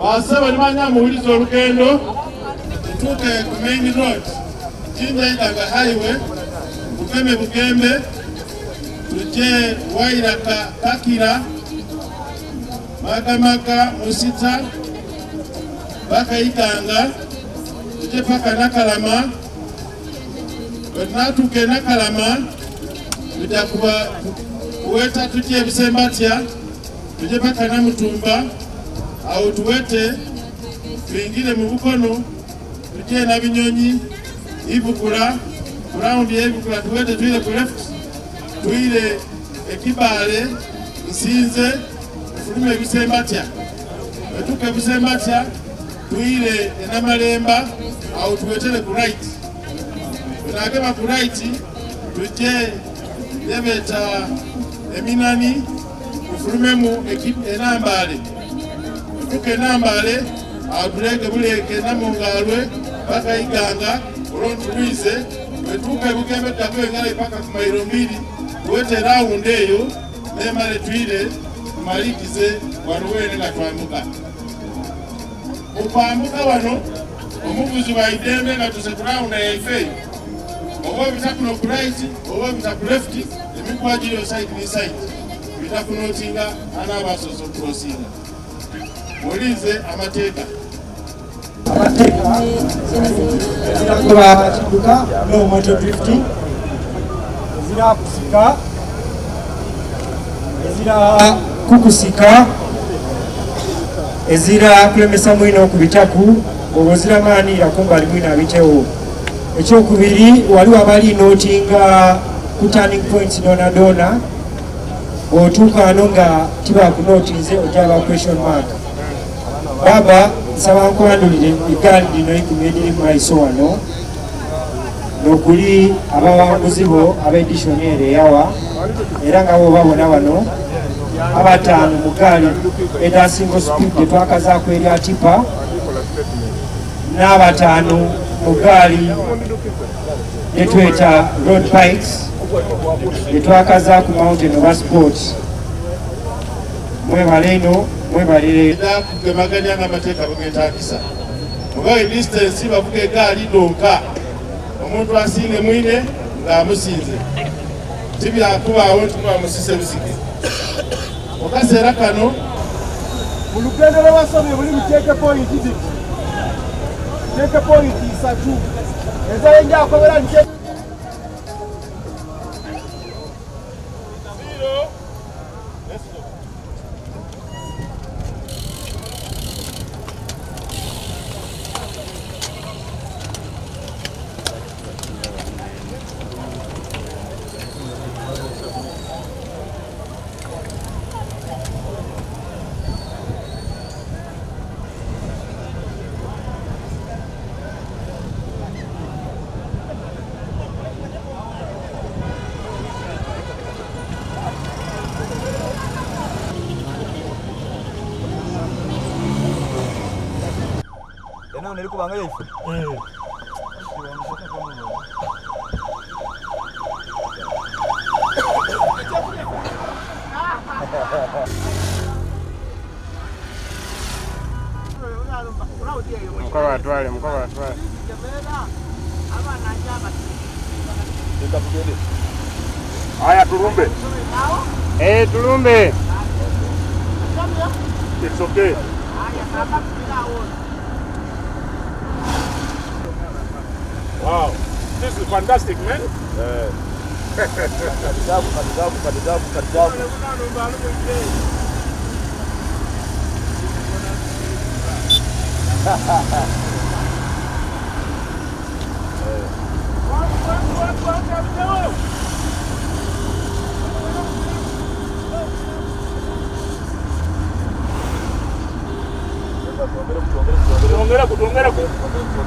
Basa balimanya muwuliza olugendo tutuuke ku main road Jinjaitanga highway Bugembe tuje Wairaka Kakira Makamaka Musita Bakaitanga tuje paka Nakalama. Natuke Nakalama tutakuba kuweta tuje Busembatya tuje paka Namutumba au tuwete tuingire mu Bukono tuje na Binyonyi Ibukula round y'Ibukula tuwete tuile ku left tuile Ekibale Nsinze tufulume Busembatya tuke Busembatya tuile Namalemba au tuwetele ku right tunagema ku right tuje yebeta Eminani tufulume mu Enambale tuke Nambale atuleke buleke Namungalwe paka Iganga olontulize wetuke Bugembe takengala paka ku mailo 2 tuwete round eyo nemale tuile tumalikize waruwene nga twambuka okwambuka wano omuvuzi wa Idembe nga tuze ku round yaife oba bitakuno ku right oba bitaku left emikwajiro side ni side bitakunotinga anabasoso crossinga mulize amateeka kuba kibuka no moto drifting ezira kusika ezira kukusika ezira kulemesa mwino okubitaku obuzira maanira kumbali mwino abitewo. Ekyokubiri waliwo abali notinga ku turning points dona otuuka wano nga tibakunotinze ojaba question mark. Baba nsaba nkwandulire eggaali lino ikumyediri maiso wano nokuli abawanguzi bo ab'edishoneri eyawa era nga bo babona wano abataano mu ggaali eda single speed twakazaako erya tipa n'abataano mu ggaali etweta road bikes etwakaza ku mountain oba sport. Mwebale ino mwebalire kugemaganya ng'amateeka bw'getagisa oba distance bavuga eggaali donka omuntu asinge mwine ng'amusinze tibyakubaawo ntimwamusise busike mukaseera kano mu lugendo lw'abasomi buli muteeke point ziti teeke point 3 ezayenjakobera nje Kubanga yaifu mkoba atwale haya tulumbe tulumbe it's okay. Wow, this is fantastic, man. Tuongera.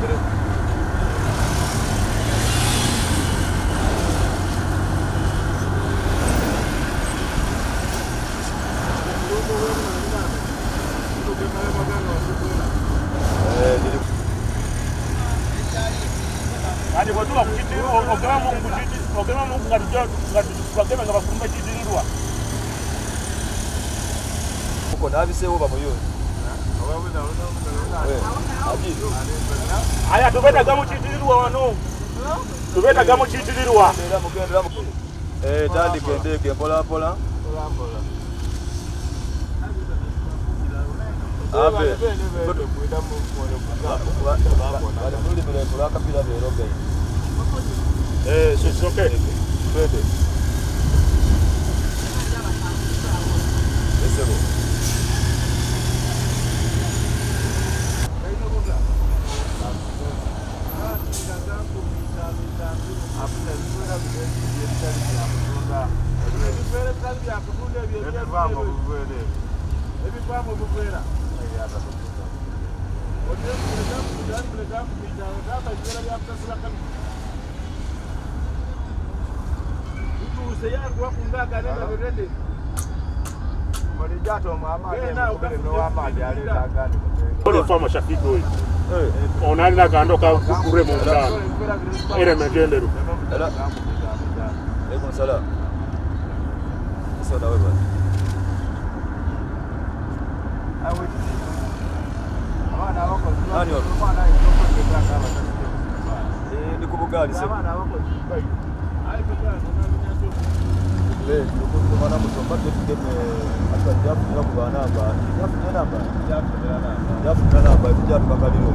Adi kwa tuwa kuchiti, okema mungu ngati nga bakumba chitirirwa. Uko na abisewo bamuyo. Aya tubeta muchitirirwa wano. Tubeta muchitirirwa. Tandi kendeke pola pola. Abe. So it's okay. Ole fama shafiki huyu. Onani na kando ka kure munda. Ere megenderu. Alaikum salam. Sada wewe. Nani wako? Ni kubugali sasa. Mana mutomba tukeme akajabu ya kubanamba. Yafu namba vijana bakaliro.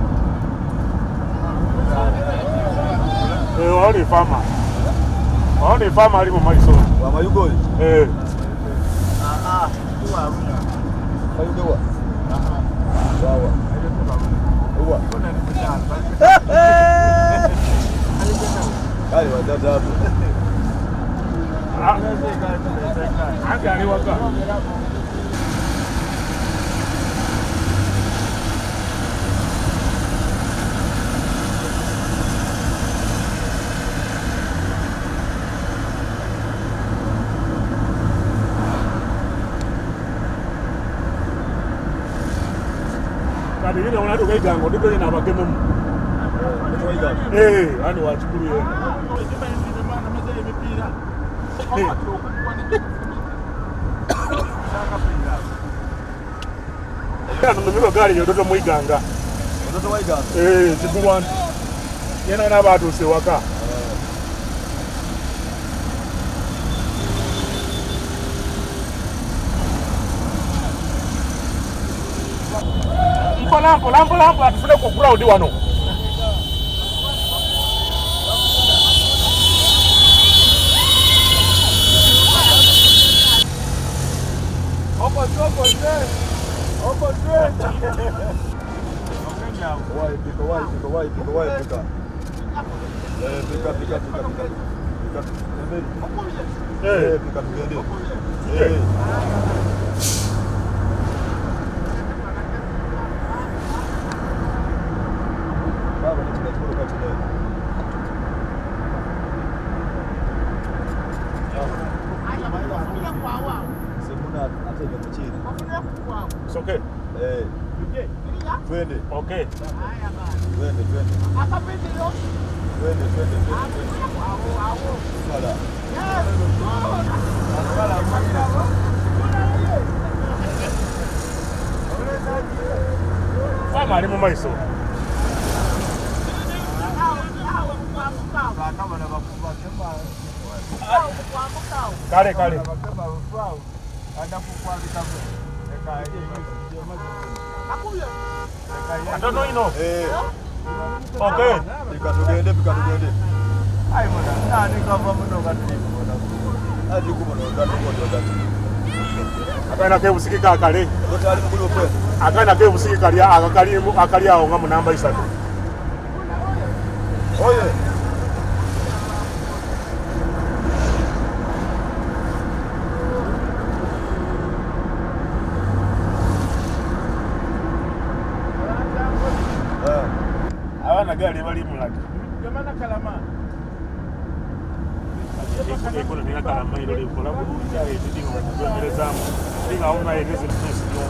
Waone fama alipo maiso. Wa mayugo. Tuwa. Mayugo. Sawa. Uwa. Kali wadada hapo. Anga aliwaka. Kadi ile unado kaigango ndiko ina bakemo. Ani wachukuru yeye. Ndio gari yodoto muiganga. Ndoto waiganga. Tibuwan. Yena na bado se waka. Lampo atufune ku crowd wano. It's okay. Twende. Okay. Twende. Sala. Fama ali mu maiso. Kale. I don't know, you know. Okay. Pikatugende. Ai mwana, nani kama mno ngati. Hadi kumono ndatu. Akana ke busikika kale. Ndoto ali mukulu kwe. Akana ke busikika akali awo nga mu namba 3. Oye. Gari bali mulati. Jamana kalama. Iko ni kalama ile ile kola kuja hivi ndio wanaendeleza. Ndio hauna eleza mtesi ndio.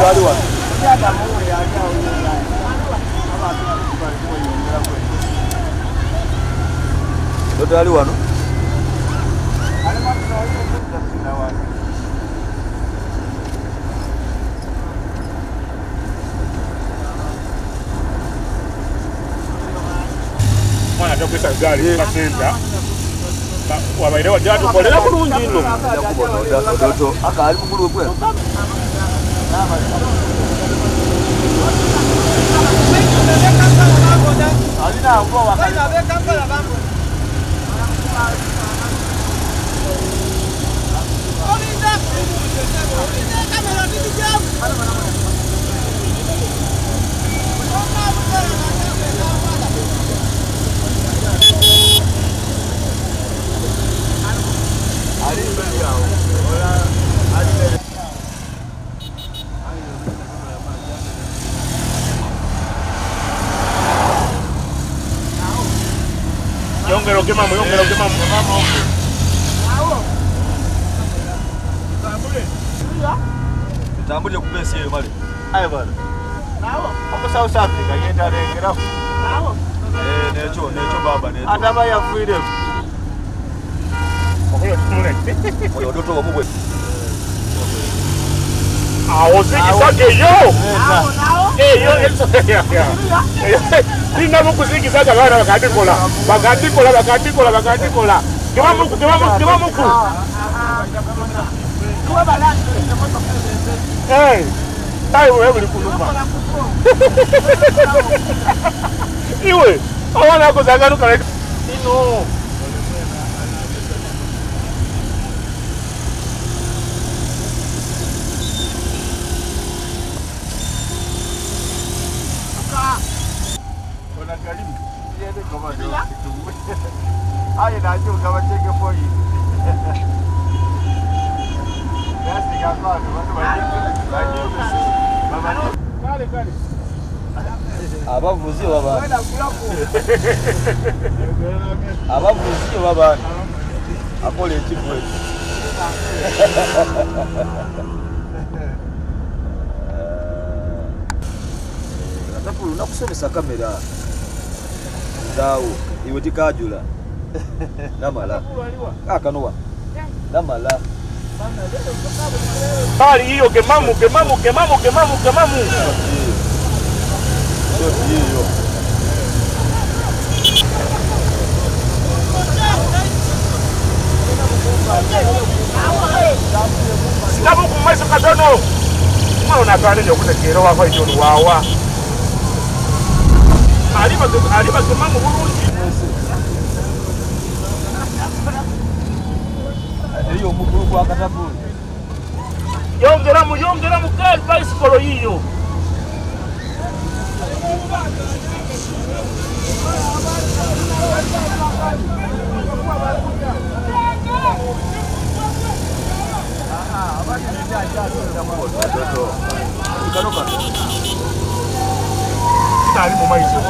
ali wano. Dodo ali wano. Mwana atakwesa gari kasenda. Wabaire wajatu kolera bulungi ino. Dodo aka ali mukulu kwe. Alina uko wakati. Yongero kemamu. Tambule kupesi hiyo mali. Aye bana. Nawo. Hapo South Africa yenda rengera. Nawo. Necho baba necho. Ataba ya freedom. Oyo tumulete. Oyo doto wamubwe. Awo zikisake yo. Nawo. Yo eso ya. Ninga mukuzikisaka bana bakatikola. Kemamu. Tayo wewe likuluma. Iwe, awana kuzagaruka ino. Ona karibu. Yeye kama ndio kitu. Aye najua kama cheke poi. Basi kama watu Kale. Abavuzi babani. Abavuzi babani. Akole ekibwe. Natapulu nakusomesa kamera. Dawo iwe tikajula. Namala. Akanowa. Namala. Bali hiyo kemamu. Hiyo. Sikabu kumaiso katono. Mwana kane nyo kutekero wako ito wawa. Aliba kemamu bulungi. Hiyo mukuru kwa katapulu. Yongeramu kali bicycle hiyo. Tali mu maiso.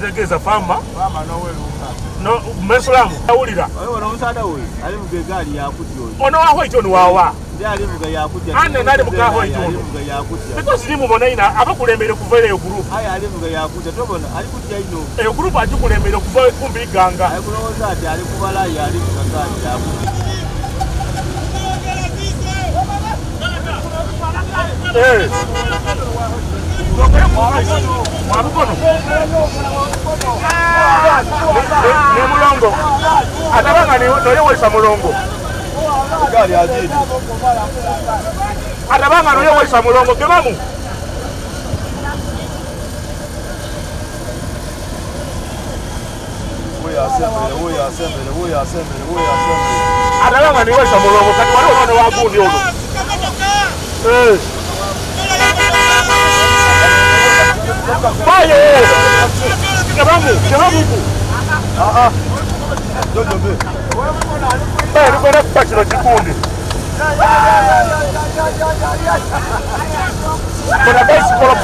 Egeza fama no mesulamu awulira ono musada oyo ali mugegali yakutyo ono aho ito ni wawa ndi ali muge yakutyo ane nali mugaho ito ali muge yakutyo because ni mubona ina abakulembere kuvele yo group aya ali muge yakutyo tobona ali kutya ino e group ajukulembere kuvele kumbi ganga ali kuloza ati ali kubala ya ali mugegali yakutyo Wabukono ni mulongo atabanga noyo wesa mulongo gali ajidi atabanga noyo wesa mulongo kemamu Uya asembele atabanga niwesa mulongo kati wali ono wagundi ono Kiramuku. Jojo. Bali kwenda kupakira kikundi. Kuna bicycle.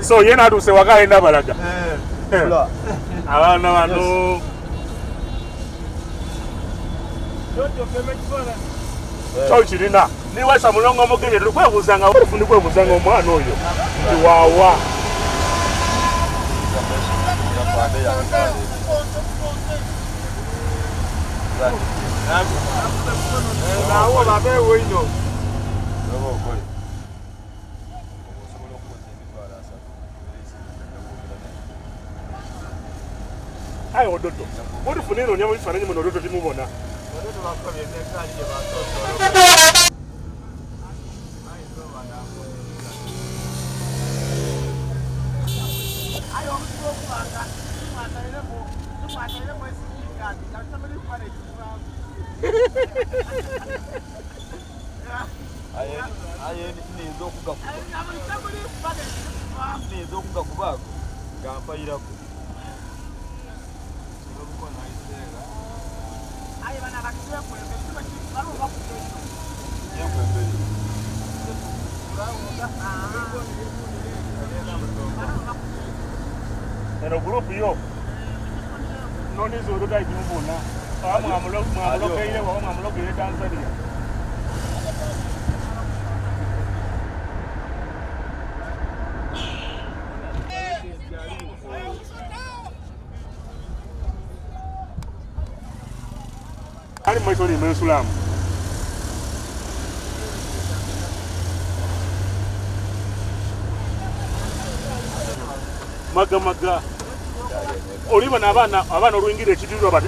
So yena aduse wakaenda balaga. Abana bano Chauchirina niwe samulongo mugere lukwebuzanga ufuni kwebuzanga omwana oyo wawa nawo babewe ino Ai ododo. Odi funero nyamo ifananye mu ododo timubona. Ododo bakobye nekali je basoso. Ayo kubanga. Tumatalele mo sikikati. Natamani kufanya Aye nizo kugakuba. Nizo kugakuba. Gampa irako. Ero grupo yo. No ni zo do dai timubona. Amulo keile wa amulo keile Tanzania. Ani maiso ni mensulam. Maga. Oliba na abana ruingire kidirwa bati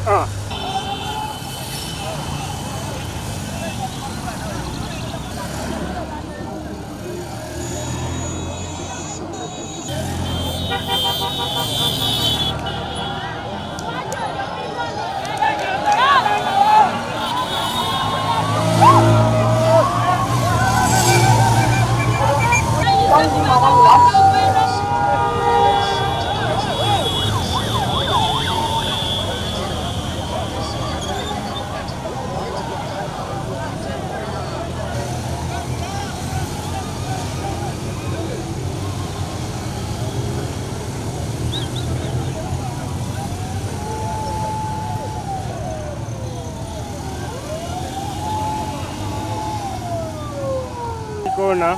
Kona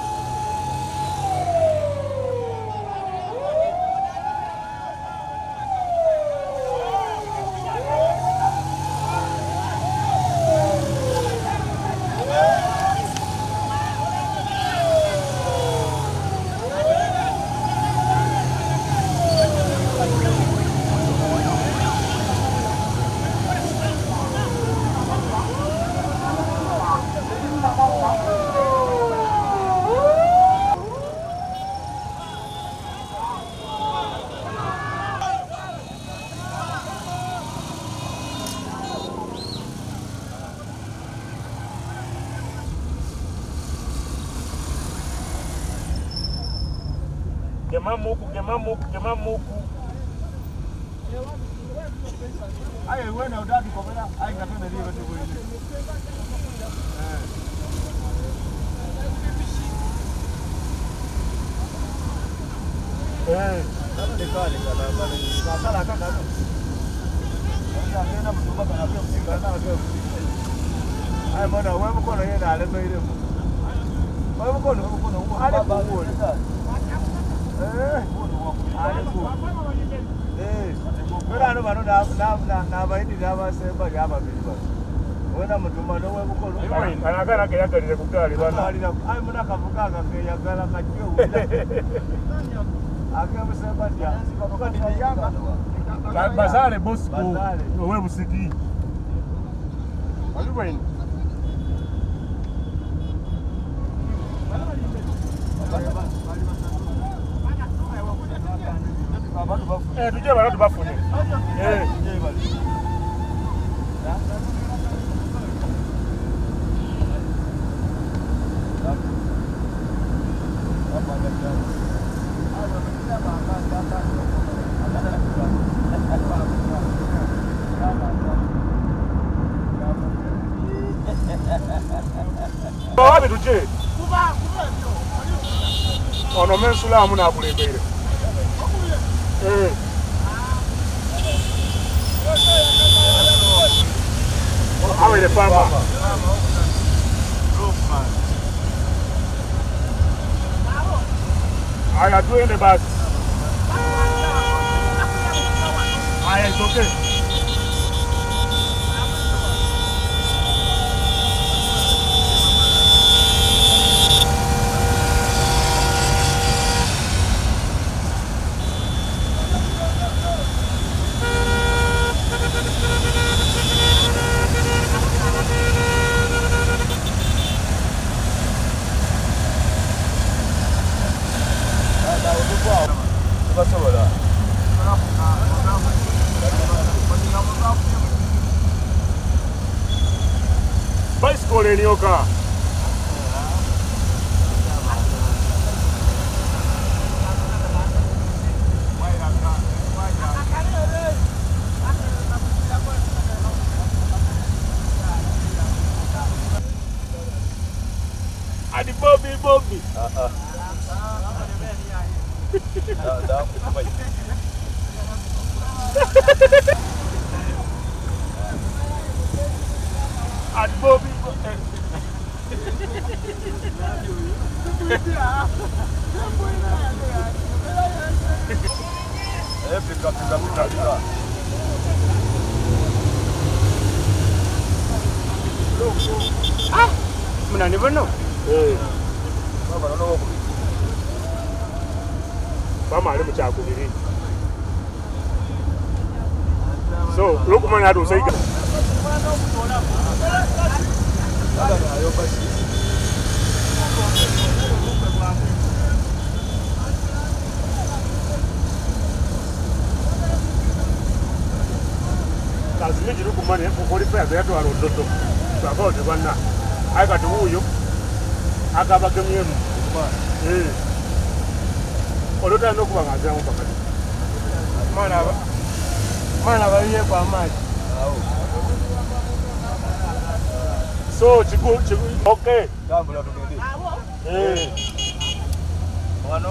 Gemamuku. Aye wena udadi komela ai ngatona liwe tebuli. Dekali kana bale. Sala kaka. Ndio tena mtumba kana pia msinga na pia. Ai mbona wewe mkono yeye alema ile. Wewe mkono ale kuone. Mwana bano na baidi daba semba yaba biba. Wena mutuma no wewe mkono. Anagana ke yagalire kugali bana. Ai muna kavugaga ke yagala kajyo wila. Aka semba dia. Kokati yanga. Bazale Bosco. Wewe musiki. Aliweni. Tujye baratu bafune. Wapi tuje? Ono mensulamu na kulembere. Awe ile farmer. Aya tuende basi. Aya it's okay. Bicycle enioka. Adi Bobby. Adi Bobby. Mnanivano? Baba naona wako. Mama ali mukyakubiri. So, lokumanya ati osaiga. Lazima jiri kumanya kokoli pesa yato alododo. Twakode bwana. Akati huyo akabakemyemu. Olota nokubangaza mu pakati. Mana baliye kwa maji. So chiku okay. Tambula tugende. Wano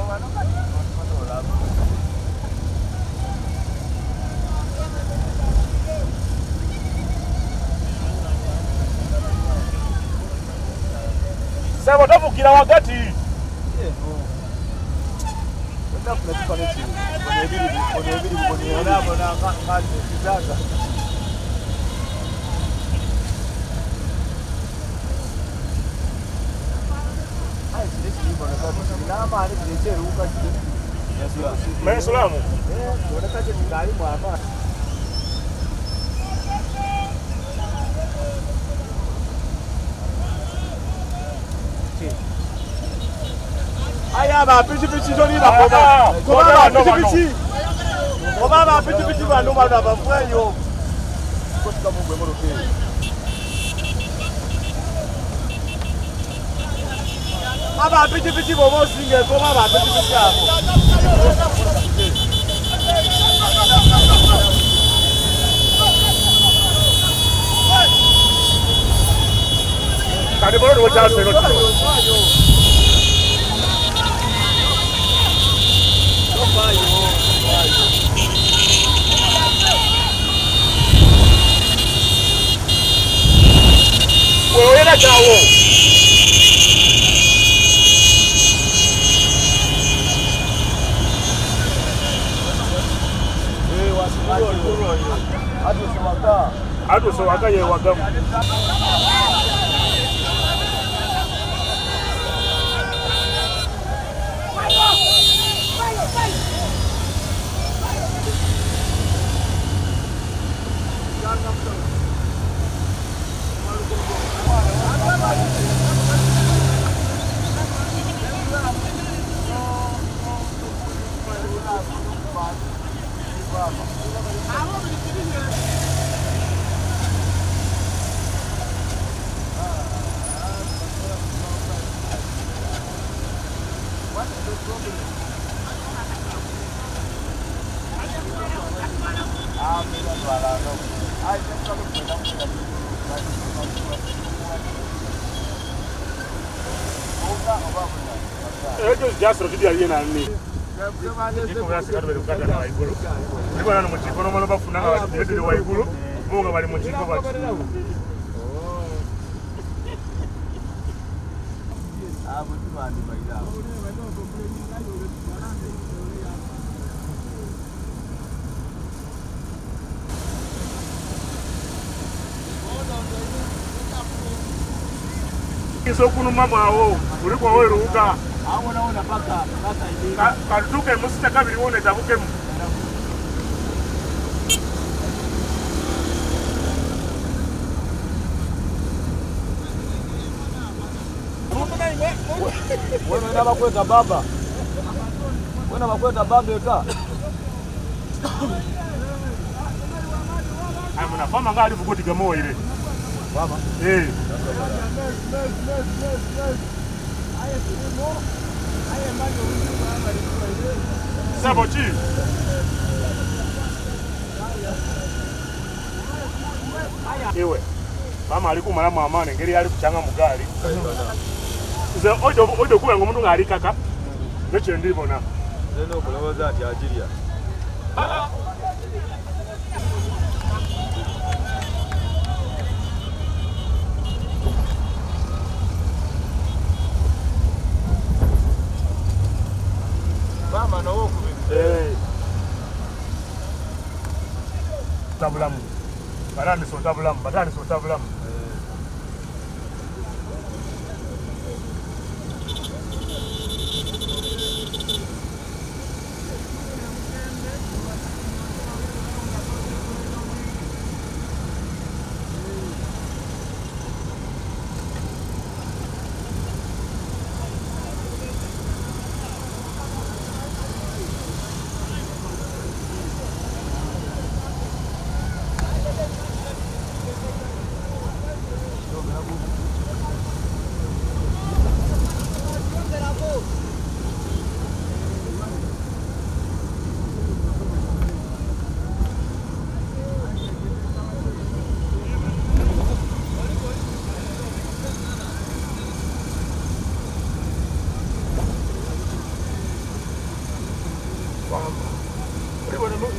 Sasa tafukira wakati. Mensulamu. Aya ba pichi joni ba koba. Koba ba pichi. Koba ba pichi ba no ba ba fweyo. Koska mugwe mo roke. Aba pichi bobo singe koba ba pichi hapo. Kadi bora wacha sero. Wewe na jawo. Ado sewaka ye wagamu. What? Just to be a need. So kuna mambo hao ulikuwa wewe ruka Aona paka katuke msitaka bilione tabuke wewe na bakweta baba. Wewe na bakweta baba yote. Ai mnafama ngali vukoti gamo ile. Baba. Sabochi. Ewe. Mama alikumala mama ngeri ali kuchanga mugali. Ze ojo kuwe ngomuntu ngali kaka. Neche ndibona. Neno kuloza ati ajiria. Mama na woku. Tabulamu. Barani so tabulamu, batani so tabulamu.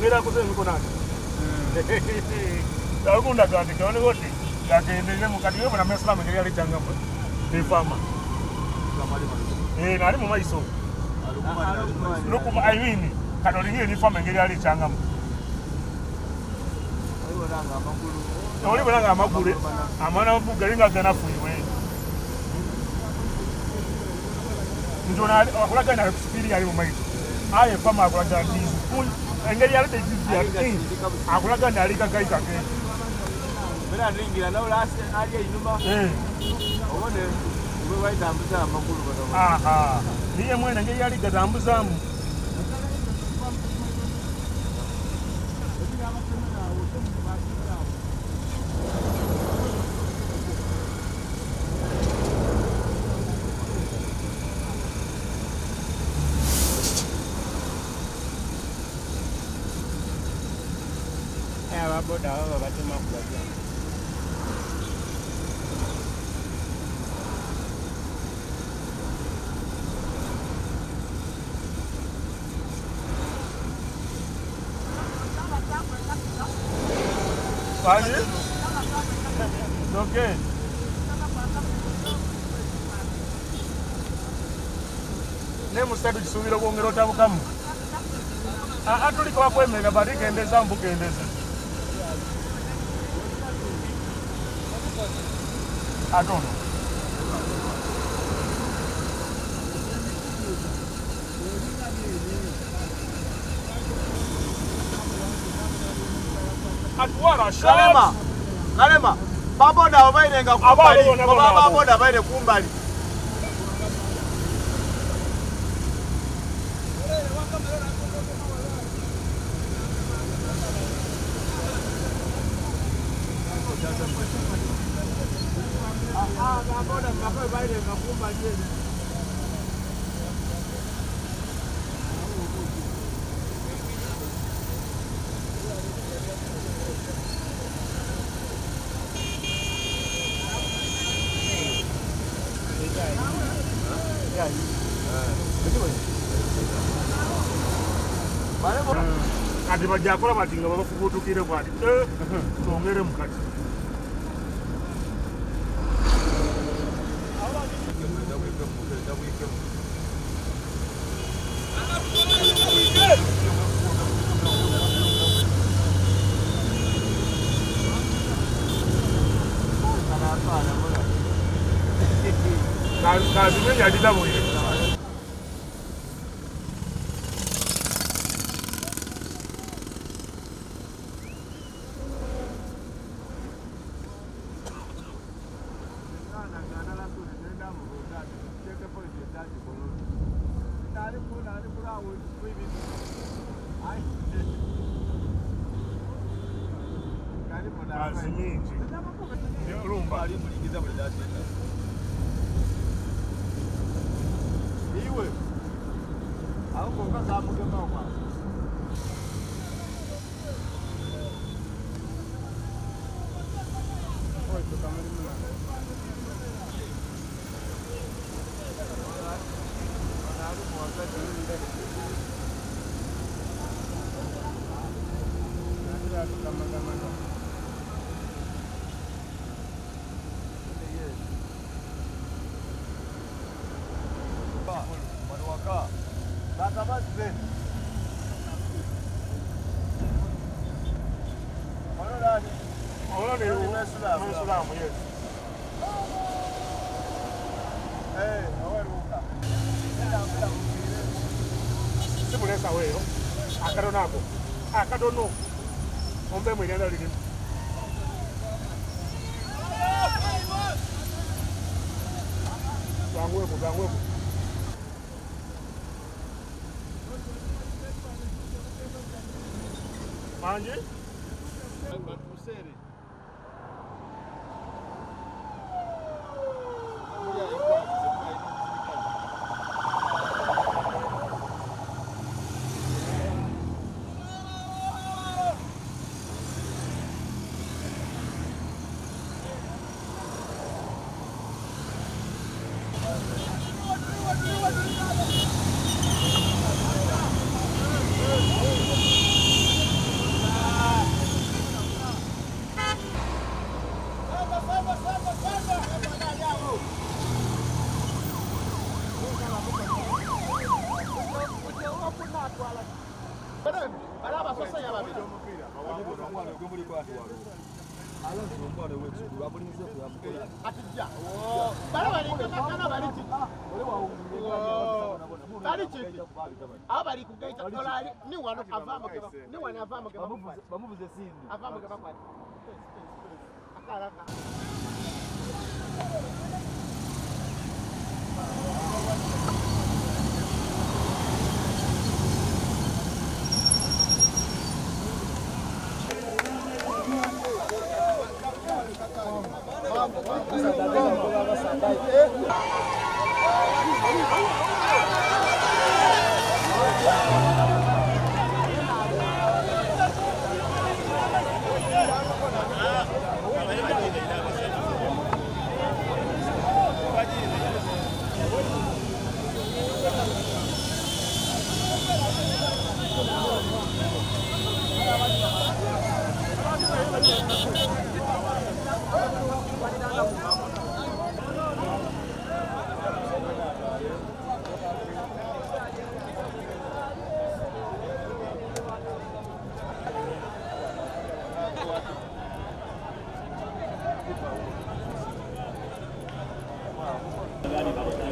Mira cosa mi conosce. Alguna cosa che non goti. La che nelle mukadiyo bana mesla mengeri ali tangamba. Ni fama. Nali mu maiso. Lukuma ayini. Kadoli hii ni fama mengeri ali tangamba. Oli bana amakule. Amana mbugalinga gana fuiwe. Njona akulaga na spiri ali mu maiso. Aye fama akulaga ndizi. Engeri yale tejisi ya king akulaga nalika kai kake bera ringira na ulase aje inuma obone ube bayitambuza amakuru bado aha niye mwene engeri yali gatambuzamu boda hawa batema kubaja. Pali? Okay. Nemu sadu kisubira kuongera otabukamu. Atuli kwa kwemera bari kendeza mbukendeza. I don't know. Atwara shot. Kalema. Baboda obaire nga kumbali. Baboda obaire kumbali. Baboda baboda obaire nga kumbali. Kati bajakola bati nga babafubutukire bwati tongere mukati kazi menjadida bwire kazi nyingi rumba alimuligiza buli dati iwe au konga zamugema kwa oi tukamali mna anaru mwaka ndio ndio tukamanga Manuaka. Data basi. Manolani. Manolani Muislamu, yes. Aweruka. Simulesa weyo. Akadonako. Akadono. Ombe mwenda lili. Bangweko. Manje? Musere. Abali kugaita dolari ni wano avamo ke ni wano avamo ke bamuvuze sindi avamo ke bakwati akalaka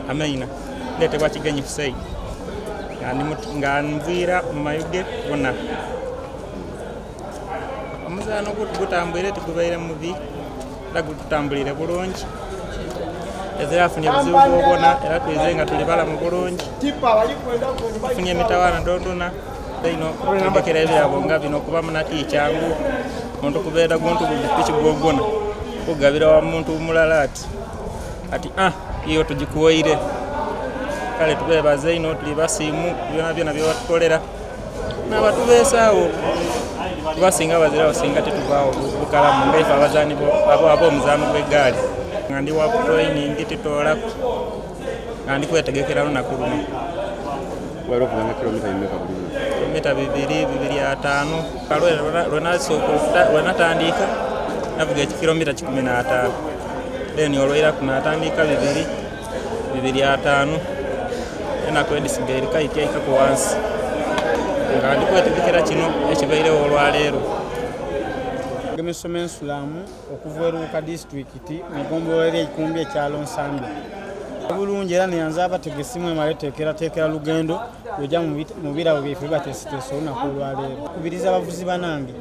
Amaina ndetegwa Kigenyi Hussein nga nvira mu mayuge gonna omuzaano gutambwire tugubaire mubi era gutambulire bulungi ezirafunye obuzibu bwobona era twize nga tuli balamu bulungi tufunye emitawaana ndondona ino twendekera ebyabo nga bino okuba munati kyangu omuntu kubeera guntu gupiki gwogona kugabira wa muntu mulala ati iyo tugikuwaire kale tubebaze ino tuli basimu byona byebatukolera n'abatubeesaawo tubasinga bazira basinga tetuvaawo bukalamu ngaife abazaani abo omuzaano gw'eggaali nga ndi wa training titoolaku nga ndi kwetegekera lunaku luno wali okuvanga kilomita imeka buli kilomita 2.5 lwenatandika navuga kilomita 15 then olwairaku natandika 2.5 enaku edisigaire kaityaikako wansi nga ndikwetegekera kino ekibairewo olwaleero. Gemisome ensulamu okuva Eruuka disitulikiti mugombolola ekikumbi ekyalo Nsambi. Bulungi era neyanza abategesi mwe maleteekera lugendo lwejja mu birawo byeffe bateesiteesa olunaku olwaleero. Kubiriza abavuzi banange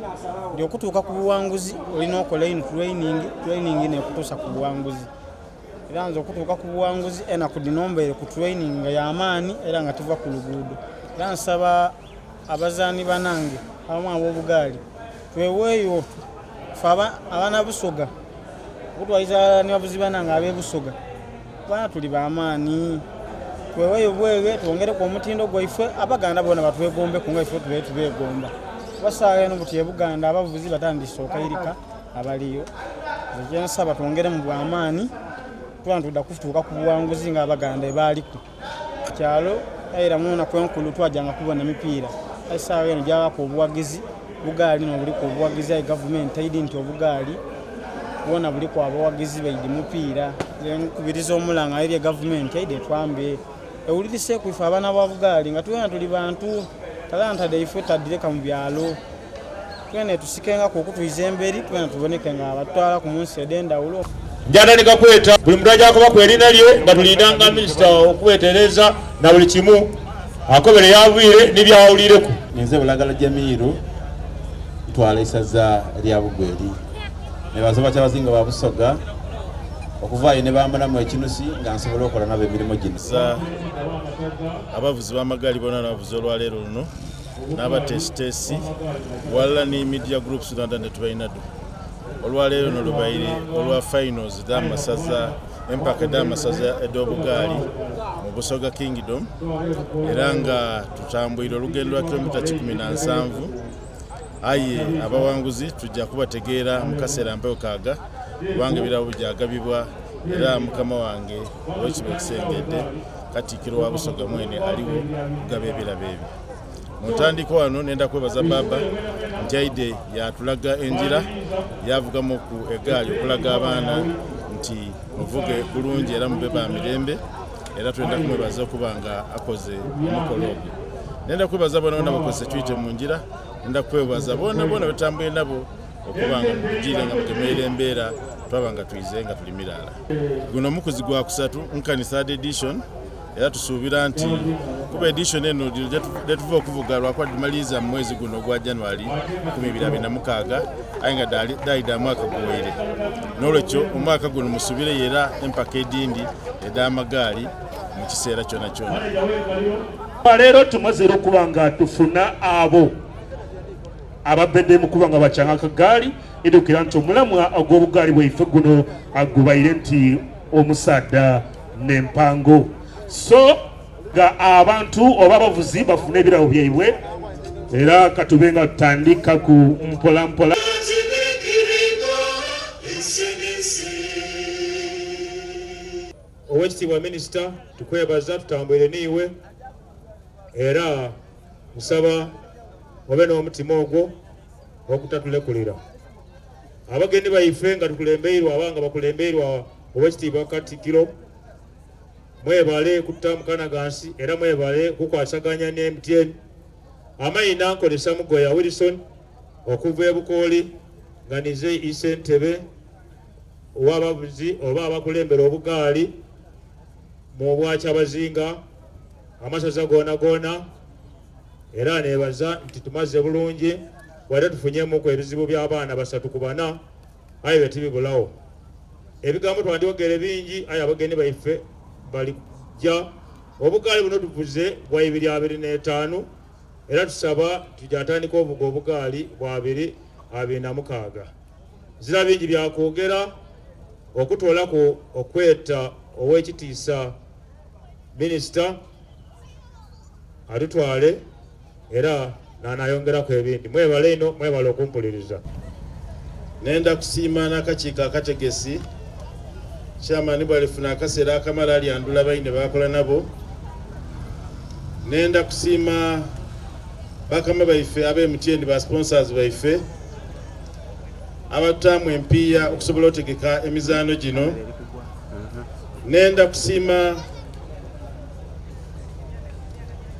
nti okutuuka ku buwanguzi olina okola ino training nekutuusa ku buwanguzi. Era nze okutuuka ku buwanguzi enaku dinombeere ku training nga y'amaanyi era nga tuva ku luguudo. Era nsaba abazaani banange abamu ab'obugaali tweweeyo ffe abaana Busoga okutwaliza ne bavuzi banange ab'e-Busoga bana tuli b'amaanyi tweweeyo bwewe twongereko omutindo gwaife abaganda bona batwegombeku nga ife tubeegomba. Basaaga eno buti e-Buganda abavuzi batandise okayirika abaliyo ekyensaba twongere mu bw'amaanyi tudda kutuuka ku buwanguzi nga abaganda ebaaliku kyalo era muna kwenkulu twajanga kubona mipiira esaawa eno gyabako obuwagizi bugaali nobuliko obuwagizi ayi gavumenti taidi nti obugaali bwona buliko abawagizi baidi mupiira nkubiriza omulanga eri gavumenti aide twambe ewulirise kuifa abaana ba bugaali nga twena tuli bantu talanta daife tadireka mu byalo twene tusikenga kukutuiza emberi twena tuboneke nga abatwala ku munsi edendawulo. Njatandika kweta buli muntu ajakoba kwerinnya lye nga tulindanga minisita okwetereza na buli kimu akobere yabwire nibyawulireku. Nze Bulagala Jamiru ntwala isaza lya Bugweri ne basaba kyabazinga ba Busoga okuvaayo ne bambalamu ekinusi nga nsobola okola nabo emirimu gino. Abavuzi b'amagaali bonna n'abavuzi olwaleero luno n'abateesiteesi wala ne media groups Uganda ne tubayinadu olwaleero no lubaire olwa finals d'amasaza empaka d'amasaza ed'obugaali mu Busoga Kingdom era nga tutambwire olugendo lwa kilomita 17 aye abawanguzi tujja kubategeera mu kaseera mpeo kaaga kubanga ebirabo byagabibwa era mukama wange ow'Ekisengedde Katikkiro wa Busoga mwene aliwo kugaba ebirabo ebyo. Mu ntandikwa wano nenda kwebaza baba nti aide yatulaga enjira yavugamu ku egaali okulaga abaana nti muvuge bulungi era mube ba mirembe era twenda kumwebaza okubanga akoze omukolo ogwo. Nenda kwebaza bona bakoze twite mu njira nenda kwebaza bona batambuye nabo okubanga mujira nga mugemeera embeera twabanga tuyize nga tuli mirala. Guno mukuzi gwa kusatu nkanisa edition era tusuubira nti kuba edition eno letuva okuvuga lwakwa tumaliza mu mwezi guno gwa January 2026 aye nga daayida mwaka guwere. N'olwekyo omwaka guno musubire era empaka edindi ed'amagaali mu kiseera kyona kyona. Leero tumazira okuba nga tufuna abo ababedde mu kuba nga bakyanga akagaali edukira nti omulamwa ogw'obugaali bwaife guno agubaire nti omusaada n'empango. So ga abantu oba abavuzi bafuna ebirabo byaibwe era katube nga tutandika ku mpolampola. Owekitiibwa minisita tukwebaza tutambwire niiwe era musaba obe n'omutima ogwo okutatulekulira abagenyi baife nga tukulembeirwa abanga bakulembeirwa Owekitiibwa Katikkiro mwebale kutamukana gansi era mwebale kukwasaganya ne MTN amayina nkolesa Mugoya Wilson okuva e Bukooli nga nize Isentebe owabavuzi oba abakulembera obugaali mu Bwakyabazinga amasaza gona era nebaza nti tumaze bulungi wala tufunyemu ku ebizibu by'abaana 3 ku 4 aye betibibulawo ebigambo twandiyogere bingi aye abagenyi baife balijja obugaali buno tuvuze bwa 2025 era tusaba tujatandika ovuga obugaali bwa 2026 zira bingi byakwogera okutwolako okweta Owekitiisa minisita atutwale era nanayongerako ebindi mwebale ino mwebale okumpuliriza. Nenda kusiima n'akakiiko akategesi chairman bwalifuna akaseera akamala alyandula baine bakola nabo nenda kusiima bakama baife ab'MTN ba sponsors baife abatutamu empiya okusobola otegeka emizaano gino. Nenda kusiima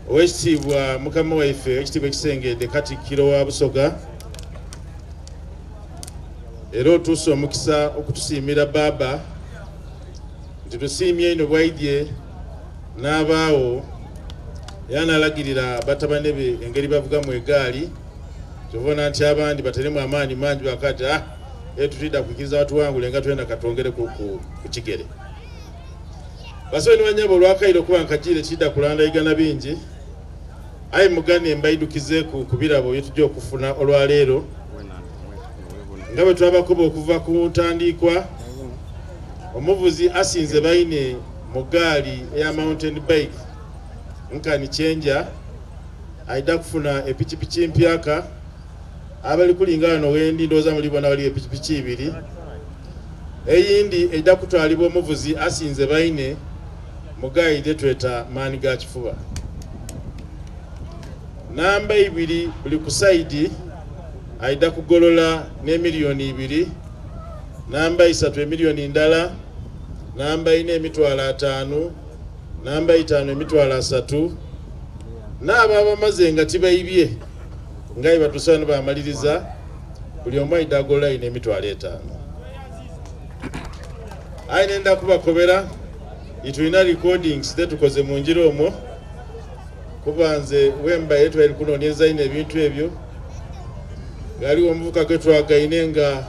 owekitiibwa mukama waife ekitiibwa ekisengedde Katikkiro wa Busoga era otuuse omukisa okutusiimira baaba nti tusiimye ino bwaidye n'abaawo era n'alagirira batabane be engeri bavugamu egaali kyovona nti abandi bateremu amaanyi mangi bakati tutidda kukkiriza batuwangule nga twenda katwongere ku kigere. Basobe ne banyabo olwakaire okuba nkagiire tidda kulandayigana bingi ayi mugane mbaidukize ku birabo byetujja okufuna olwaleero nga bwe twabakuba okuva ku ntandikwa. Omuvuzi asinze baine mu gaali eya mountain bike nkani chenja aida kufuna epikipiki empyaka abali kulingana no wendi ndoza mulibona wali epikipiki ibiri eyindi eida kutwalibwa omuvuzi asinze baine mu gaali detweta mani ga kifuba. Namba ibiri buli ku side aida kugolola ne miliyoni 2, namba 3 emiliyoni ndala, namba 4 emitwalo 5, namba 5 emitwalo 3, n'abo abamaze nga tibayibye nga batusana bamaliriza buli omu aida agolola ine emitwalo 5. Ayi nenda kubakobera itulina recordings tetukoze mu njiro omwo kubanze wemba yetu eri kunonyeza ine ebintu ebyo gali omuvuka kwe twagaine nga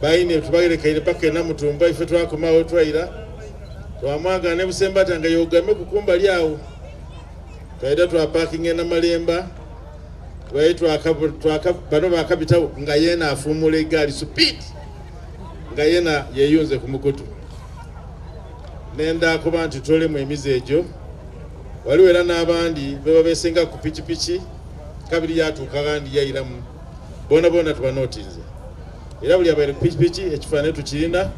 baine tubagerekaire paka na mutumba ife twakomawo twaira twamwaga ne busembata nga yogame kukumba lyawo twaida twa parking na malemba twaitwa bano bakabitawo nga yena afumula egali speed nga yena yeyunze ku mukutu. Nenda kuba nti tolemu emizeejo waliwo era n'abandi beba besenga ku pikipiki kabiri yatuuka gandi yairamu bona tubanotinze era buli abaire ku pikipiki ekifaananyi tukirina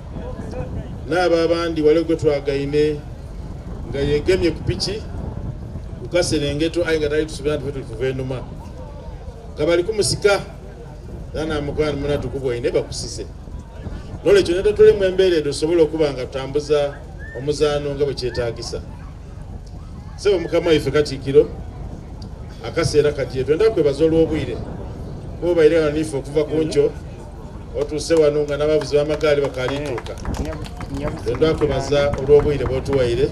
n'abo abandi waliwo gwe twagaine nga yegemye ku piki ku kaserengeto ayi nga tali tusubira nti tukuva enuma nga bali kumusika namukwani muna tukubwaine bakusise nolwekyo nenda tulemu embeera edo tusobole okuba nga tutambuza omuzaano nga bwe kyetaagisa. Sebo mukama waife Katikkiro akaseera kagiye twenda kwebaza olw'obwire kuba baire wano nife okuva ku nkyo otuuse wano nga n'abavuzi b'amagaali bakalituuka. Twenda kwebaza olw'obwire bw'otuwaire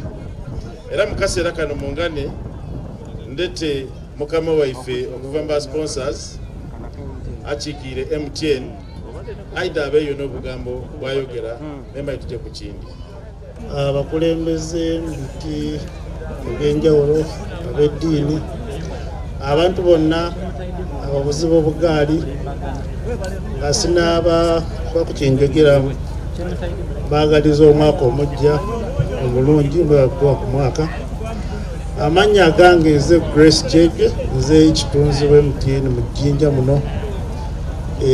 era mu kaseera kano mungane ndete mukama waife okuva mu sponsors akiikire MTN aida abeeyo n'obugambo bwayogera nembaye tujje ku kindi. Abakulembeze miti ebyenjawulo ab'eddiini abantu bonna abavuzi b'obugaali nga sinaaba bakukinjogera baagaliza omwaka omujja omulungi mbwebagwa ku mwaka. Amannya agange nze Grace Jege nze ekitunzi w'MTN mu Jjinja muno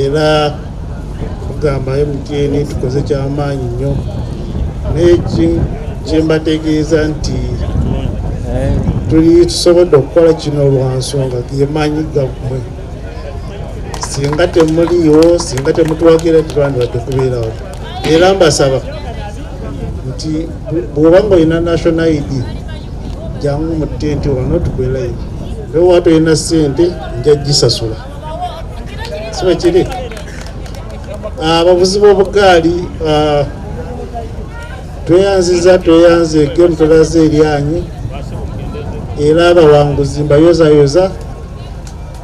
era kugamba MTN tukoze kyamaanyi nnyo n'eki kyembategeeza nti tusobodde okukola kino olwansonga gemaanyi gammwe. Singa temuliiwo singa temutuwagira tetwandibadde kubeerawo era mbasaba nti bw'oba ng'olina national ID jangu mu ttenti wano tukwerayo ewa tolina ssente nja gisasula siba kiri. Abavuzi b'obugaali tweyanze emutolaze eryanyi era abawanguzi mbayozayoza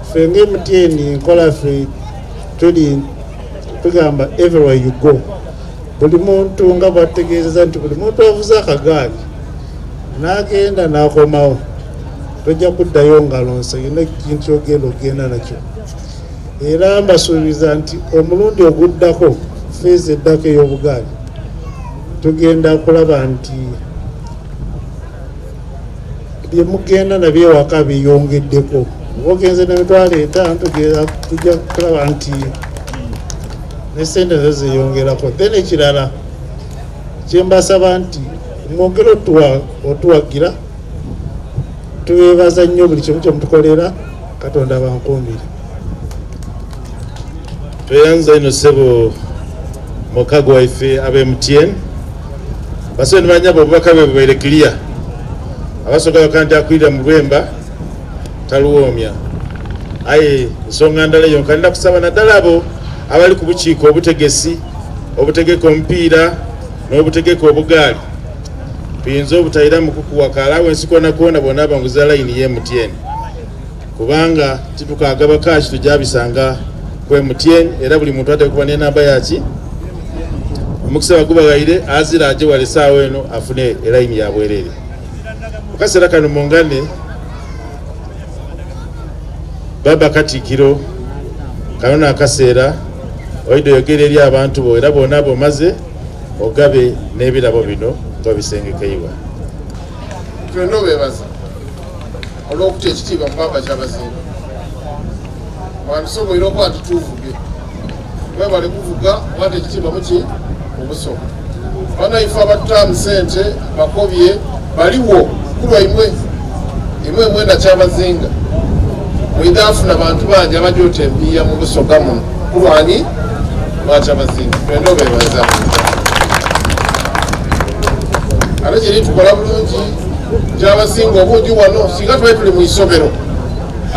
ffe nga MTN nkola ffe tugamba everywhere you go. Buli muntu nga bwategeezeza nti buli muntu avuze akagaali n'agenda n'akomawo tojja kuddayo ngalonsa yina ekintu kyogenda nakyo era mbasuubiza nti omulundi oguddako feezi eddako ey'obugaali tugenda kulaba nti byemugenda nabyewaka biyongeddeko. Ogenze n'emitwalo 5 tujja kulaba nti ne sente zo ziyongerako. Then ekirala kyembasaba nti mwongere otuwagira tubebaza nnyo buli kimu kyemutukolera. Katonda bankuumire. Tweyanza ino ssebo mukago waife abe MTN baso ne banyabo obubaka bwe bwere clear abasoka bakanti akwira mu Lwemba taluwomya aye nsonga ndala yo kanda kusaba naddala abo abali ku bukiiko obutegesi obutegeka omupiira n'obutegeka obugaali tuyinza obutayira mu kukuwakala wensikona kona bona banguza layini ye MTN kubanga titukagaba kashi tujabisanga kwa MTN era buli muntu ate kuba ne namba yaki omukisa bagubagaire azira aje wale sawa eno afune line ya bwerere ukasera kano mongane baba katikiro kanona akasera oido yogere eri abantu bo era bona bo maze ogabe nebirabo bino tobisengekeiwa twendo bebaza olwokuta ekitiibwa mu baba kyabazinga wandisobola okuba tutuvuge webale kuvuga wate ekitiibwa muki obusoka bana ife abatutamu sente bakobye baliwo kulwa imwe mwenda kyabazinga mwidafuna abantu bangi abajja otembiya mu busoga muno kulwani lwakyabazinga twendo bebaza ate kiri tukola bulungi kyabasinga obungi wano singa twali tuli mu isomero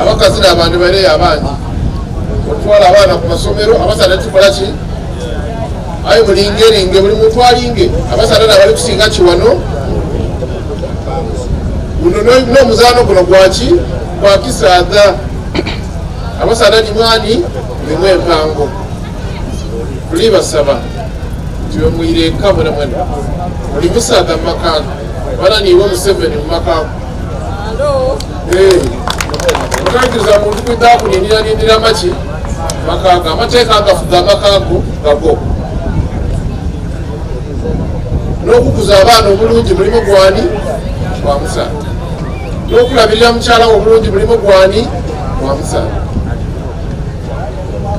abakazi n'abantu baleyo abangi otwala abaana ku masomero abasana tukola ki ayo mulingeringe buli muntu alinge abasana n'abali kusinga kiwano guno n'omuzaano guno gwaki gwakisaada abasana nimwani nimwe empango tuli basaba tiwe mwireka mwena mwena muli musaaga mu makango bana niwe Museveni mu makango otangiriza muntu kwidda kuninira maki makaga amateeka agafuga amakago gago n'okukuza abaana obulungi mulimu gwani gwa musaala n'okulabirira mukyala obulungi mulimu gwani gwa musaala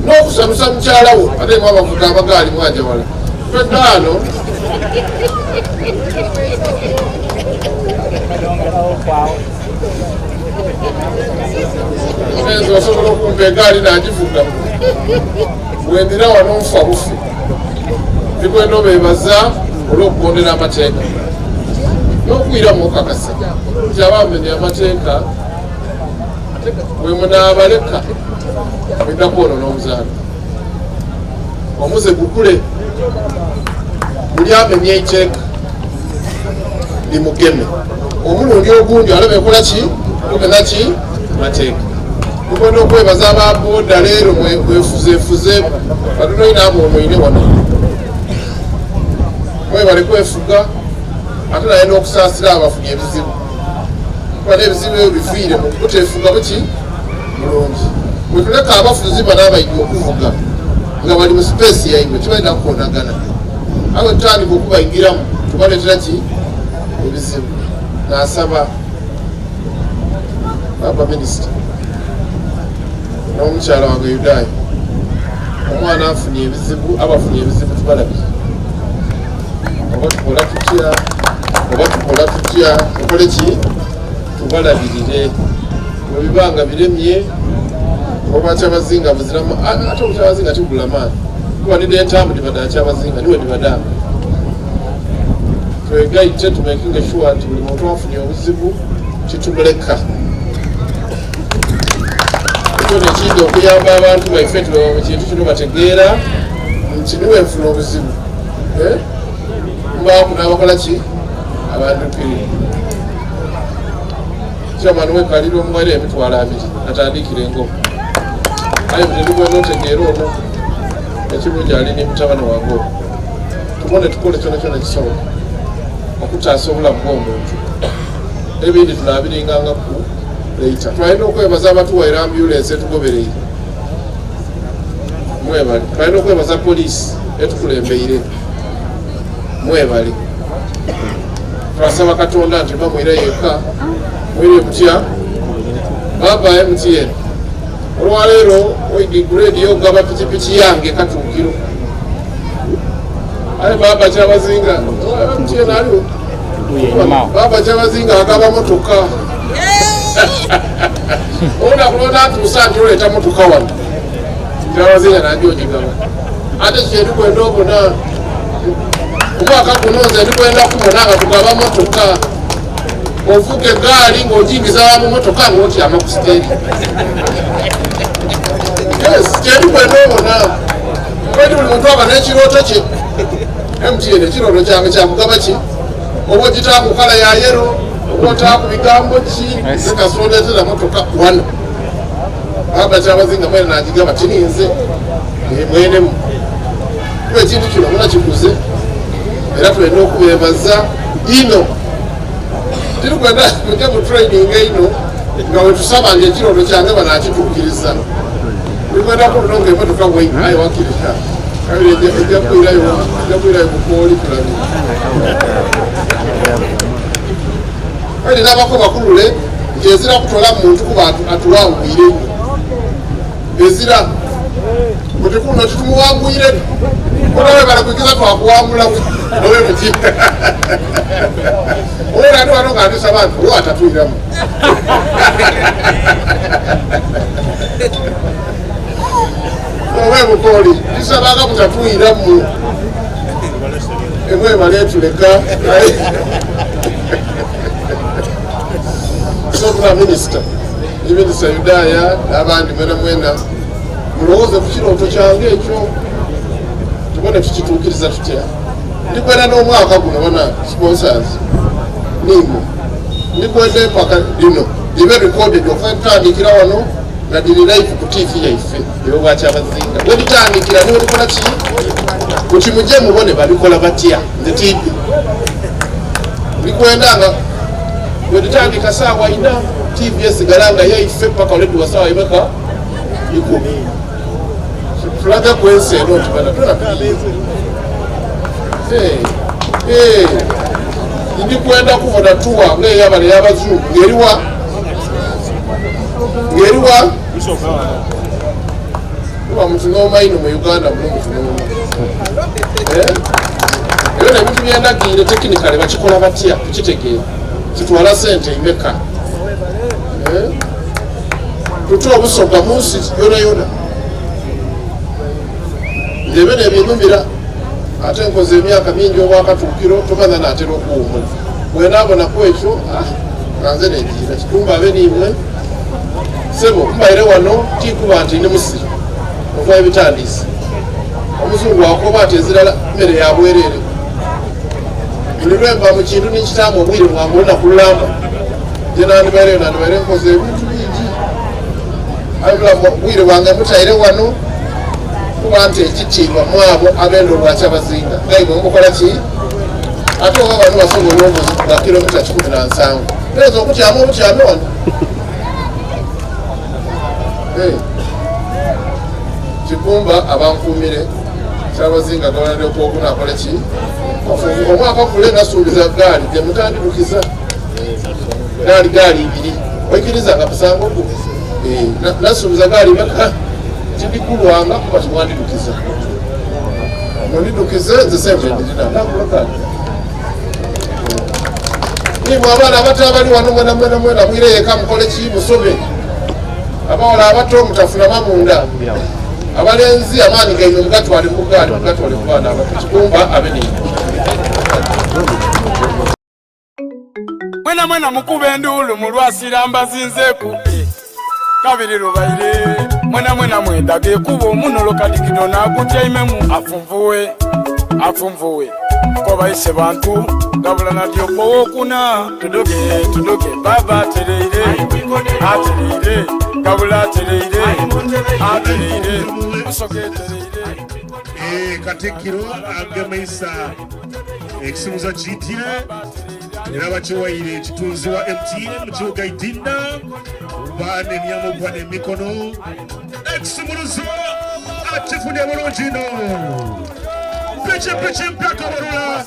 n'okusanyusa mukyala wo ate mu abavuga amagaali mwajawala tweddaano omenzi osobola okumva egaali nagivuga bwendira wano nfa bufi bikwenda obebaza olw'okugondera amateeka n'okwira mukakasa nti abamenye amateeka bwe munaabaleka mwidda kwonona omuzaano omuze gukule buli amenye eiteeka limugeme omulundi ogundi alaba ekola ki ogenda ki mateeka tukwenda okwebaza ababoda leero mwefuzefuze batunoinaabo omwine wano mwebale kwefuga ate naye n'okusaasira abafunye ebizibu kuba n'ebizibu ebyo bifiire mu kuteefuga buki mulungi bwetuleka abafuzi banaabayiga okuvuga nga bali mu sipeesi yaibwe tibalina kukonagana awe tutandika okubayingiramu tubaleetera ki ebizibu n'asaba baba minisita n'omukyala wange Yudaaya omwana afunye ebizibu abafunye ebizibu tubalabire oba tukola tutya tukole ki tubalabirire webibanga biremye oba kyabazinga buziramu ate okyabazinga tibula maani tuwanidde entambu dibadala kyabazinga niwe dibadamu twegaite tumekinge sure nti buli muntu afunye obuzibu kitumuleka ekyo nekindi okuyamba abantu baife tulaba mu kintu kino bategeera nti niwe nfuna obuzibu mbaaku n'abakola ki abandukiri kyamani wekalira omuwere emitwalo 2 atandikire engoma aye mutendikwenda otegeera ono ekirungi ali ni mutabani wange tubone tukole kyona kyona kisoboka okutaasa obulamu bw'omuntu ebindi tunaabiringanga ku leita twalina okwebaza abatuwaire ambulensi etugobereire mwebale twalina okwebaza poliisi etukulembeire mwebale twasaba Katonda nti bamwire yekka mwire mutya baba MTN olwaleero oigiguledi yogaba pikipiki yange Katuukiro aye baba kyabazinga MTN aliwo baba kyabazinga agaba motoka Ona kulona atusa njoleta motoka wano Kyabazinga nanjo jigaba ate kyetu kwenda okuna omwaka guno nze ndikwenda kubonanga tugaba motoka ovuga egaali ng'ojingiza mu motoka ng'otyama ku siteeri kyetu kwenda obona kweti buli muntu aba n'ekirooto kye MTN ekirooto kyange kyakugaba ki oba ogitaaku kala ya yero oba otaaku bigambo ki zikasondetera motoka wano aba Kyabazinga mwene nagigaba tininze mwenemu kuba ekintu kino muna kikuze era tulina okubebaza ino tirikwenda mujja mu training ino nga wetusaba nti ekirooto kyange banakituukiriza tulikwenda kulonga emotoka ayi wakkiriza kabiri ejja kwirayo mukooli tulabi kale nabako bakulule nti ezira kutola muntu kuba atuwanguyire ezira kuti kuno titumuwanguyire onawe balakwikiza twakuwangula owe muki oera ati wano ngandisa abantu owo atatuyiramu owe mukooli tisabaga mutatuyiramu emwebale tuleka sokula minisita Yudaya n'abandi mwena mulowooze ku kirooto kyange ekyo tubone tukituukiriza tutya ndikwenda n'omwaka guno bana sponsors nimo ndikwenda empaka lino libe recorded okutandikira wano nga liri live ku TV yaife eyo bwa Kyabazinga bwe litandikira niwe likola ki kukimuje mubone babikola batya nze TV ndikwenda nga bwe litandika saawa ina TV esigalanga yaife paka oledi wa saawa imeka 10 tulaga kwensi eno tubana ndikwenda kubona tuwa ng'eyabale y'abazungu ng'eriwa kuba mutunooma ino mu Uganda muno mutunooma ebyo nebintu byendagire tekinikale bakikola batya tukitegeera kitwala sente imeka tutwa obusoga mu nsi yona ndebe nebinyumira ate nkoze emyaka mingi obwakatuukiro tomanya naatera okuwumula bwenabonaku ekyo nanze negiira kitumba abe nimwe sebo mbaire wano tikuba nti ndi musiri okuva ebitandisi omuzungu wakoba ati ezirala mmere ya bwerere buli lwemba mu kintu nikitaamu obwire bwange olunaku lulamba nje nandibaire nkoze ebintu bingi abula obwire bwange mutaire wano kuba nti ekitiibwa mwabo ab'endo lwa Kyabazinga ngaibwe mukola ki ate oba bano basobola obuzi ga kilomita 17 teeza okutyama obutyame wano Kikumba abankuumire Kyabazinga gawanadde okwokuna akole ki omwaka gule nasuubiza gaali gye mutandirukiza gaali 2 oikiriza nga kusanga oku nasuubiza gaali meka tibikulwanga kuba timwandirukiza nondirukize nze sente ndirina nakulakali nimwe abaana abato abali wano mwena mwireyeka mukole ki musobe abawala abato mutafuna mamunda abalenzi amaanyi gaimwe mugatwale mugaali mugatwale ku baana abato Kikumba abeni mwena mukube enduulu mulwasira mbazinzeeku kabiri lubaire mwena mwendage kuba omunolo kadikido nagutyaimemu afunvuwe kobaise bantu gabula natyopo wokuna tudoge baba atereire gabula atereire musoke atereire Katikkiro agemaisa ekisimuza kitye era bakiwaire ekitunzi wa MTN mu kibuga Idinda bane nyamo kwa n'emikono ekisumuluzo akifunye bulungi no pichi mpaka barula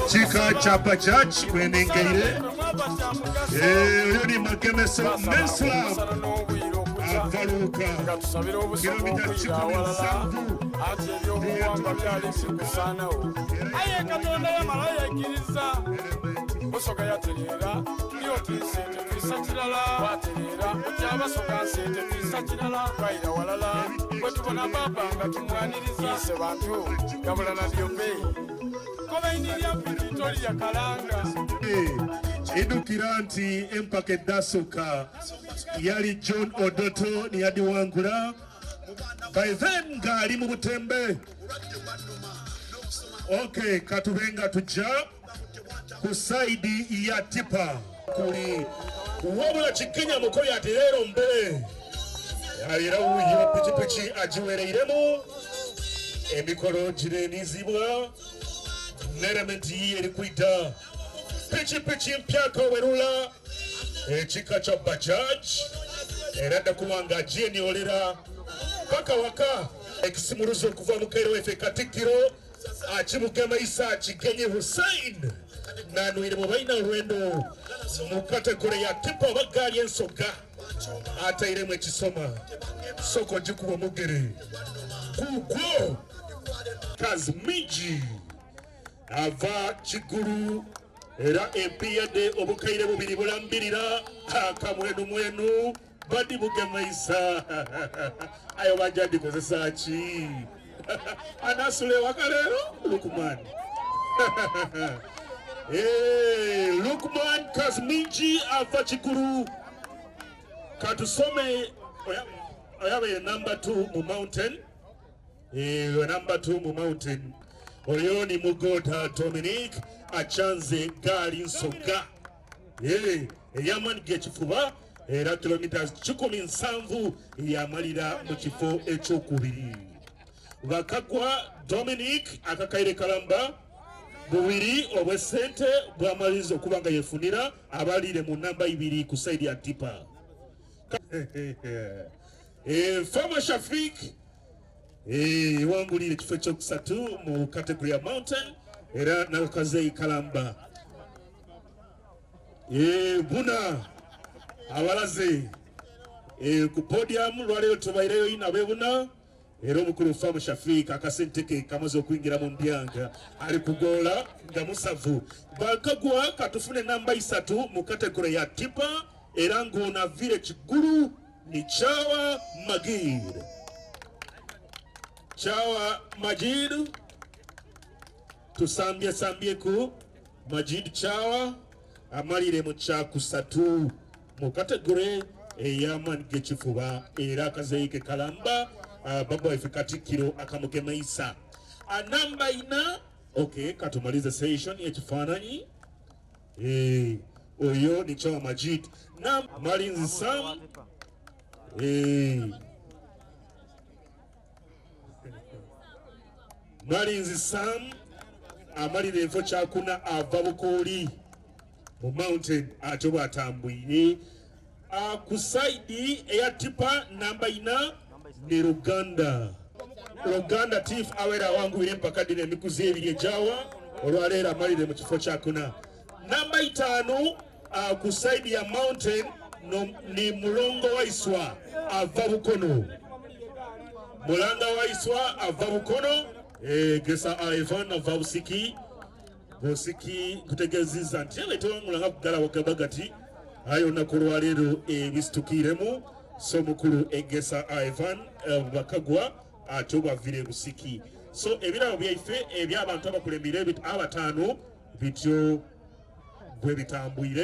kika kya Bajaj kwenengeire oyo ni Magemeso Men's Club avaluka kilomita 17 aye katonda yamala yakiriza musoga yaterera nsente twisa kirala waterera okyabasoka nsente twisa kirala twayira walala bwe tubona baba nga tumwaniriza ise bantu gabula na diope kobainirya pitoli ya kalanga edukira nti empaka eddasoka yali John Odoto niyadiwangula by then ng'ali mu butembe. Okay, katubenga tujja ku saidi ya tipa kuli wabula Kikenya Mukoya ati leero mbere alira wuyo pichipichi ajiwereiremu emikolo girenizibwa n'elementi eri kwita pichipichi mpyako werula ekika kya bajaj era ddakubanga gyeniolera paka waka ekisimuluzo okuva mu kairo weffe Katikkiro akimugema Isa Kigenyi Hussein nanwire mu baina olwendo mu kategore ya tipa oba gaali ensoga atairemu ekisoma soko gikuba mugere kugwo Kazmiji ava Kigulu era empiyade obukaire bubiri bulambirira akamwenu badi bugema Isa ayo bajadi kozesa ki anasule wakalero Lukman Lukman Kazmiji ava Kigulu katusome oyabe number 2 mu mountain number 2 mu mountain oyo ni Mugota Dominic achanze gaali nsoga eyamanyiga ekifuba era kilometers 17 yamalira mu kifo ekyokubiri. Bakagwa Dominic akakaire kalamba bubiri obwesente bwamaliza okuba nga yefunira abalire mu namba 2 ku side ya tipa. Fama Shafik wangulire ekifo ekyokusatu mu category ya mountain era nakazei kalamba buna abalaze ku podium lwaleero tubaireyo ina bebuna era omukulu Fama Shafik akasente ke kamaze okuyingira mu mbyanga ali kugola nga musavu. Bakagwa katufune namba 3 mu category ya tipa era ngona vile Kigulu ni Chawa Magid. Chawa Majid tusambye ku Majid Chawa amalire mu kyakusatu mu kategore eyamanyiga ekifuba era akazeike kalamba baba waife Katikkiro akamugema Isa namba 4. Okay, katumalize session ekifaananyi oyo ni Chawa Majid na Malinzi Sam Malinzi Sam amalire enfo kyakuna ava Bukooli mu mountain ate bwatambwire ku side eya tipa namba 4 ne Ruganda Tief awera wangwire mpaka dine emikuzi ebiri ejawa olwaleero amalire mu kifo kyakuna. Namba 5 ku side ya mountain ni Mulongo Waiswa ava Bukono. Mulanga Waiswa ava Bukono Gesa Ivan ava Busiki kutegeziza nti leto mulanga kugala wakabagati ayo nakulwaleero ebisitukiremu so mukulu Egesa Ivan bakagwa atoba vile Busiki. So ebirabo byaife ebyabantu abakulembire abataano bityo bwe bitambwire.